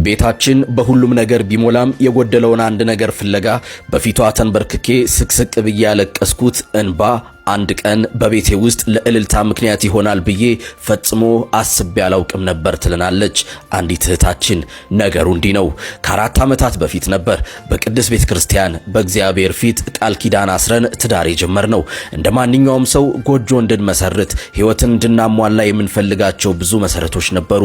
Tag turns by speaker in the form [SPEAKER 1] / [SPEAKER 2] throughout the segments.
[SPEAKER 1] ቤታችን በሁሉም ነገር ቢሞላም የጎደለውን አንድ ነገር ፍለጋ በፊቷ ተንበርክኬ ስቅስቅ ብዬ ያለቀስኩት እንባ አንድ ቀን በቤቴ ውስጥ ለእልልታ ምክንያት ይሆናል ብዬ ፈጽሞ አስቤ አላውቅም ነበር ትለናለች አንዲት እህታችን። ነገሩ እንዲህ ነው። ከ4 ዓመታት በፊት ነበር በቅድስት ቤተክርስቲያን በእግዚአብሔር ፊት ቃል ኪዳን አስረን ትዳር የጀመርነው። እንደ ማንኛውም ሰው ጎጆ እንድንመሰርት ሕይወትን እንድናሟላ የምንፈልጋቸው ብዙ መሰረቶች ነበሩ።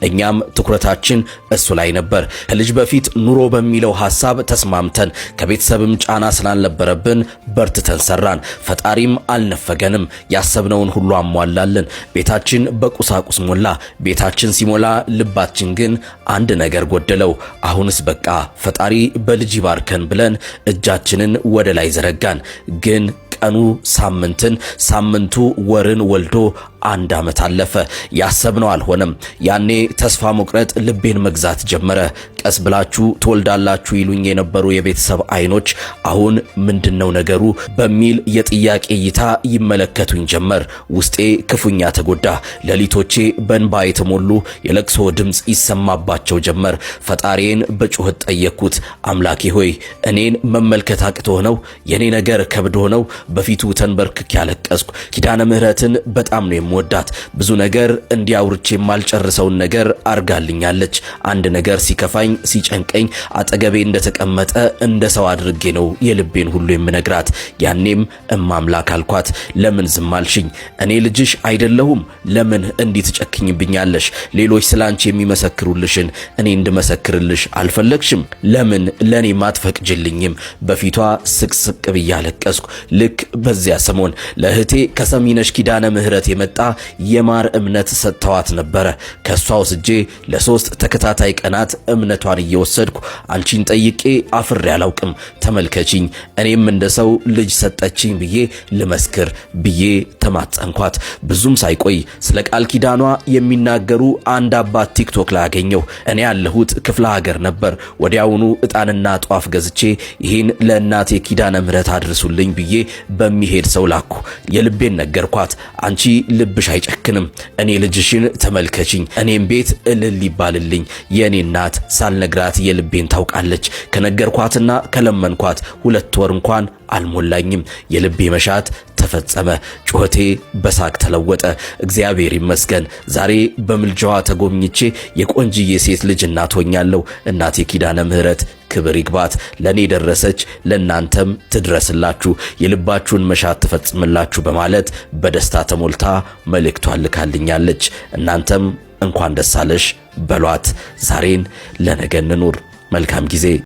[SPEAKER 1] እኛም ትኩረታችን እሱ ላይ ነበር። ከልጅ በፊት ኑሮ በሚለው ሐሳብ ተስማምተን ከቤተሰብም ጫና ስላልነበረብን በርትተን ሰራን። ፈጣሪም አልነፈገንም። ያሰብነውን ሁሉ አሟላልን። ቤታችን በቁሳቁስ ሞላ። ቤታችን ሲሞላ ልባችን ግን አንድ ነገር ጎደለው። አሁንስ በቃ ፈጣሪ በልጅ ይባርከን ብለን እጃችንን ወደ ላይ ዘረጋን። ግን ቀኑ ሳምንትን፣ ሳምንቱ ወርን ወልዶ 1 ዓመት አለፈ። ያሰብነው አልሆነም። ያኔ ተስፋ መቁረጥ ልቤን መግዛት ጀመረ። ቀስ ብላችሁ ትወልዳላችሁ ይሉኝ የነበሩ የቤተሰብ አይኖች አሁን ምንድነው ነገሩ በሚል የጥያቄ እይታ ይመለከቱኝ ጀመር። ውስጤ ክፉኛ ተጎዳ። ሌሊቶቼ በእንባ የተሞሉ የለቅሶ ድምጽ ይሰማባቸው ጀመር። ፈጣሪዬን በጩኸት ጠየቅኩት። አምላኬ ሆይ እኔን መመልከት አቅቶ ነው? የኔ ነገር ከብዶ ነው? በፊቱ ተንበርክኬ ያለቀስኩ። ኪዳነ ምህረትን በጣም ነው የምወዳት። ብዙ ነገር እንዲያውርቼ የማልጨርሰውን ነገር አርጋልኛለች። አንድ ነገር ሲከፋኝ ሲጨንቀኝ አጠገቤ እንደተቀመጠ እንደ ሰው አድርጌ ነው የልቤን ሁሉ የምነግራት። ያኔም እማምላክ አልኳት፣ ለምን ዝም አልሽኝ? እኔ ልጅሽ አይደለሁም? ለምን እንዲህ ትጨክኝብኛለሽ? ሌሎች ስላንቺ የሚመሰክሩልሽን እኔ እንድመሰክርልሽ አልፈለግሽም? ለምን ለኔ ማትፈቅጅልኝም? በፊቷ ስቅስቅ ብዬ አለቀስኩ። ልክ በዚያ ሰሞን ለእህቴ ከሰሚነሽ ኪዳነ ምህረት የመጣ የማር እምነት ሰጥተዋት ነበረ። ከሷ ወስጄ ለ3 ተከታታይ ቀናት እምነቷን እየወሰድኩ አንቺን ጠይቄ አፍሬ አላውቅም። ተመልከቺኝ፣ እኔም እንደ ሰው ልጅ ሰጠችኝ ብዬ ልመስክር ብዬ ተማጸንኳት። ብዙም ሳይቆይ ስለ ቃል ኪዳኗ የሚናገሩ አንድ አባት ቲክቶክ ላይ አገኘው። እኔ ያለሁት ክፍለ ሀገር ነበር። ወዲያውኑ ዕጣንና ጧፍ ገዝቼ ይህን ለእናቴ ኪዳነ ምህረት አድርሱልኝ ብዬ በሚሄድ ሰው ላኩ። የልቤን ነገርኳት። አንቺ ልብሽ አይጨክንም፣ እኔ ልጅሽን ተመልከቺኝ፣ እኔም ቤት እልል ይባልልኝ። የኔ እናት ሳልነግራት የልቤን ታውቃለች። ከነገርኳትና ከለመንኳት 2 ወር እንኳን አልሞላኝም። የልቤ መሻት ተፈጸመ። ጩኸቴ በሳቅ ተለወጠ። እግዚአብሔር ይመስገን። ዛሬ በምልጃዋ ተጎብኝቼ የቆንጅዬ ሴት ልጅ እናት ሆኛለሁ። እናቴ ኪዳነ ምህረት ክብር ይግባት። ለኔ ደረሰች፣ ለናንተም ትድረስላችሁ፣ የልባችሁን መሻት ትፈጽምላችሁ በማለት በደስታ ተሞልታ መልእክቷን ልካልኛለች። እናንተም እንኳን ደስ አለሽ በሏት። ዛሬን ለነገ እንኑር። መልካም ጊዜ